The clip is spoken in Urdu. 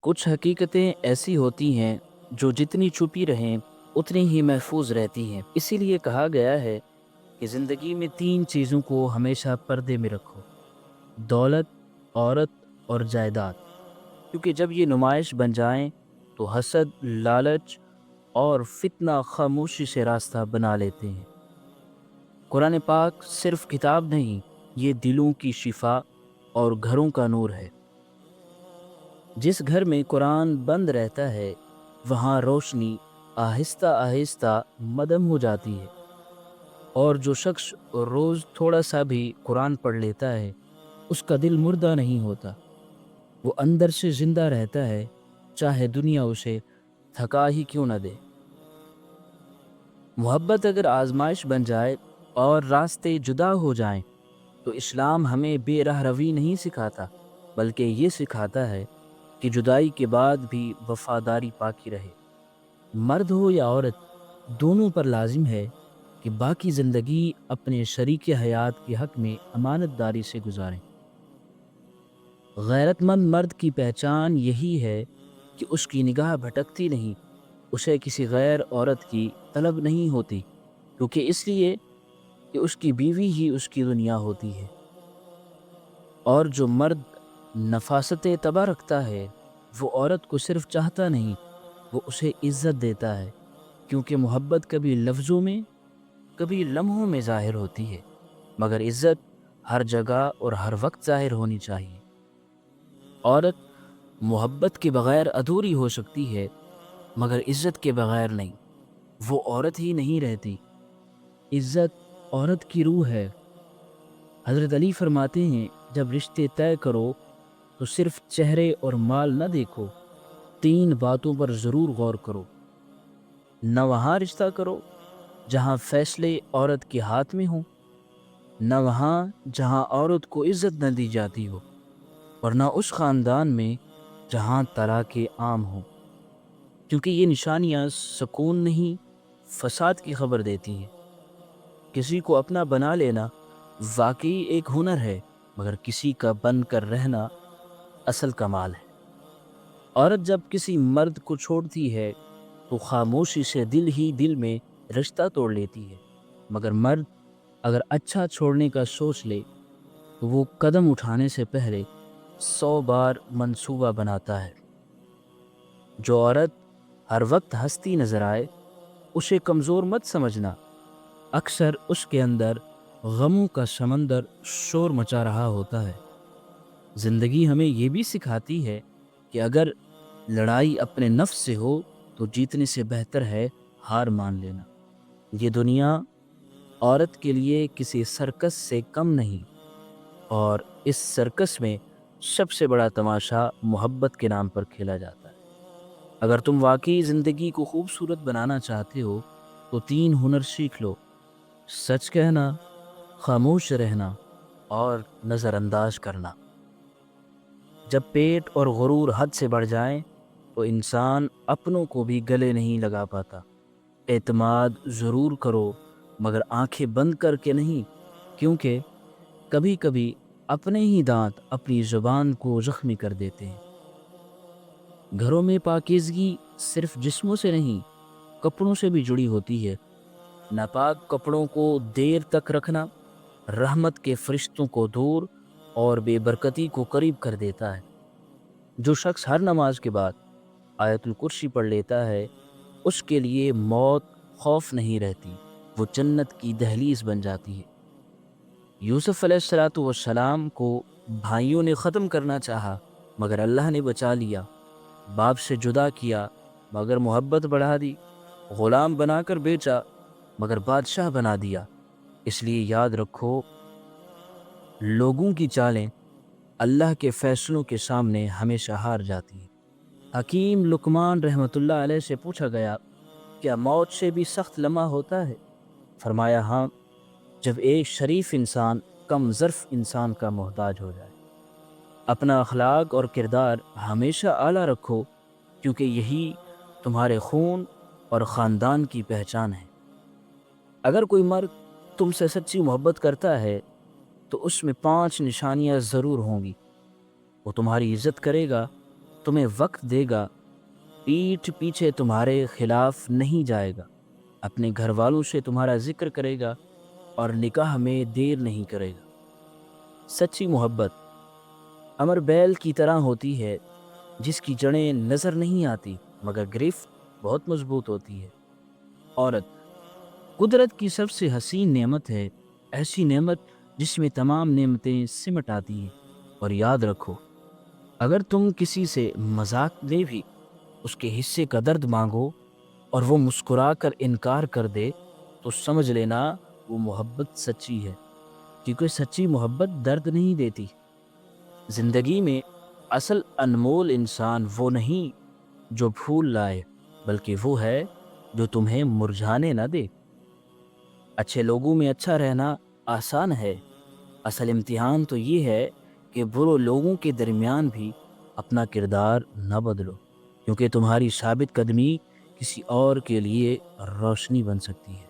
کچھ حقیقتیں ایسی ہوتی ہیں جو جتنی چھپی رہیں اتنی ہی محفوظ رہتی ہیں۔ اسی لیے کہا گیا ہے کہ زندگی میں تین چیزوں کو ہمیشہ پردے میں رکھو: دولت، عورت اور جائیداد، کیونکہ جب یہ نمائش بن جائیں تو حسد، لالچ اور فتنہ خاموشی سے راستہ بنا لیتے ہیں۔ قرآن پاک صرف کتاب نہیں، یہ دلوں کی شفا اور گھروں کا نور ہے۔ جس گھر میں قرآن بند رہتا ہے وہاں روشنی آہستہ آہستہ مدھم ہو جاتی ہے، اور جو شخص روز تھوڑا سا بھی قرآن پڑھ لیتا ہے اس کا دل مردہ نہیں ہوتا، وہ اندر سے زندہ رہتا ہے، چاہے دنیا اسے تھکا ہی کیوں نہ دے۔ محبت اگر آزمائش بن جائے اور راستے جدا ہو جائیں تو اسلام ہمیں بے راہ روی نہیں سکھاتا، بلکہ یہ سکھاتا ہے کہ جدائی کے بعد بھی وفاداری باقی رہے۔ مرد ہو یا عورت، دونوں پر لازم ہے کہ باقی زندگی اپنے شریک حیات کے حق میں امانت داری سے گزاریں۔ غیرت مند مرد کی پہچان یہی ہے کہ اس کی نگاہ بھٹکتی نہیں، اسے کسی غیر عورت کی طلب نہیں ہوتی، کیونکہ اس لیے کہ اس کی بیوی ہی اس کی دنیا ہوتی ہے۔ اور جو مرد نفاست تباہ رکھتا ہے وہ عورت کو صرف چاہتا نہیں، وہ اسے عزت دیتا ہے، کیونکہ محبت کبھی لفظوں میں، کبھی لمحوں میں ظاہر ہوتی ہے، مگر عزت ہر جگہ اور ہر وقت ظاہر ہونی چاہیے۔ عورت محبت کے بغیر ادھوری ہو سکتی ہے، مگر عزت کے بغیر نہیں، وہ عورت ہی نہیں رہتی۔ عزت عورت کی روح ہے۔ حضرت علی فرماتے ہیں، جب رشتے طے کرو تو صرف چہرے اور مال نہ دیکھو، تین باتوں پر ضرور غور کرو۔ نہ وہاں رشتہ کرو جہاں فیصلے عورت کے ہاتھ میں ہوں، نہ وہاں جہاں عورت کو عزت نہ دی جاتی ہو، اور نہ اس خاندان میں جہاں طلاق عام ہو، کیونکہ یہ نشانیاں سکون نہیں، فساد کی خبر دیتی ہیں۔ کسی کو اپنا بنا لینا واقعی ایک ہنر ہے، مگر کسی کا بن کر رہنا اصل کمال ہے۔ عورت جب کسی مرد کو چھوڑتی ہے تو خاموشی سے دل ہی دل میں رشتہ توڑ لیتی ہے، مگر مرد اگر اچھا چھوڑنے کا سوچ لے تو وہ قدم اٹھانے سے پہلے 100 بار منصوبہ بناتا ہے۔ جو عورت ہر وقت ہنستی نظر آئے اسے کمزور مت سمجھنا، اکثر اس کے اندر غموں کا سمندر شور مچا رہا ہوتا ہے۔ زندگی ہمیں یہ بھی سکھاتی ہے کہ اگر لڑائی اپنے نفس سے ہو تو جیتنے سے بہتر ہے ہار مان لینا۔ یہ دنیا عورت کے لیے کسی سرکس سے کم نہیں، اور اس سرکس میں سب سے بڑا تماشا محبت کے نام پر کھیلا جاتا ہے۔ اگر تم واقعی زندگی کو خوبصورت بنانا چاہتے ہو تو تین ہنر سیکھ لو: سچ کہنا، خاموش رہنا اور نظر انداز کرنا۔ جب پیٹ اور غرور حد سے بڑھ جائیں تو انسان اپنوں کو بھی گلے نہیں لگا پاتا۔ اعتماد ضرور کرو، مگر آنکھیں بند کر کے نہیں، کیونکہ کبھی کبھی اپنے ہی دانت اپنی زبان کو زخمی کر دیتے ہیں۔ گھروں میں پاکیزگی صرف جسموں سے نہیں، کپڑوں سے بھی جڑی ہوتی ہے۔ ناپاک کپڑوں کو دیر تک رکھنا رحمت کے فرشتوں کو دور اور بے برکتی کو قریب کر دیتا ہے۔ جو شخص ہر نماز کے بعد آیت الکرسی پڑھ لیتا ہے اس کے لیے موت خوف نہیں رہتی، وہ جنت کی دہلیز بن جاتی ہے۔ یوسف علیہ السلام کو بھائیوں نے ختم کرنا چاہا مگر اللہ نے بچا لیا، باپ سے جدا کیا مگر محبت بڑھا دی، غلام بنا کر بیچا مگر بادشاہ بنا دیا۔ اس لیے یاد رکھو، لوگوں کی چالیں اللہ کے فیصلوں کے سامنے ہمیشہ ہار جاتی ہیں۔ حکیم لقمان رحمۃ اللہ علیہ سے پوچھا گیا، کیا موت سے بھی سخت لمحہ ہوتا ہے؟ فرمایا، ہاں، جب ایک شریف انسان کم ظرف انسان کا محتاج ہو جائے۔ اپنا اخلاق اور کردار ہمیشہ اعلیٰ رکھو، کیونکہ یہی تمہارے خون اور خاندان کی پہچان ہے۔ اگر کوئی مرد تم سے سچی محبت کرتا ہے تو اس میں 5 نشانیاں ضرور ہوں گی۔ وہ تمہاری عزت کرے گا، تمہیں وقت دے گا، پیٹھ پیچھے تمہارے خلاف نہیں جائے گا، اپنے گھر والوں سے تمہارا ذکر کرے گا اور نکاح میں دیر نہیں کرے گا۔ سچی محبت امر بیل کی طرح ہوتی ہے جس کی جڑیں نظر نہیں آتی مگر گرفت بہت مضبوط ہوتی ہے۔ عورت قدرت کی سب سے حسین نعمت ہے، ایسی نعمت جس میں تمام نعمتیں سمٹ آتی ہیں۔ اور یاد رکھو، اگر تم کسی سے مذاق میں بھی اس کے حصے کا درد مانگو اور وہ مسکرا کر انکار کر دے تو سمجھ لینا وہ محبت سچی ہے، کیونکہ سچی محبت درد نہیں دیتی۔ زندگی میں اصل انمول انسان وہ نہیں جو پھول لائے، بلکہ وہ ہے جو تمہیں مرجھانے نہ دے۔ اچھے لوگوں میں اچھا رہنا آسان ہے، اصل امتحان تو یہ ہے کہ برے لوگوں کے درمیان بھی اپنا کردار نہ بدلو، کیونکہ تمہاری ثابت قدمی کسی اور کے لیے روشنی بن سکتی ہے۔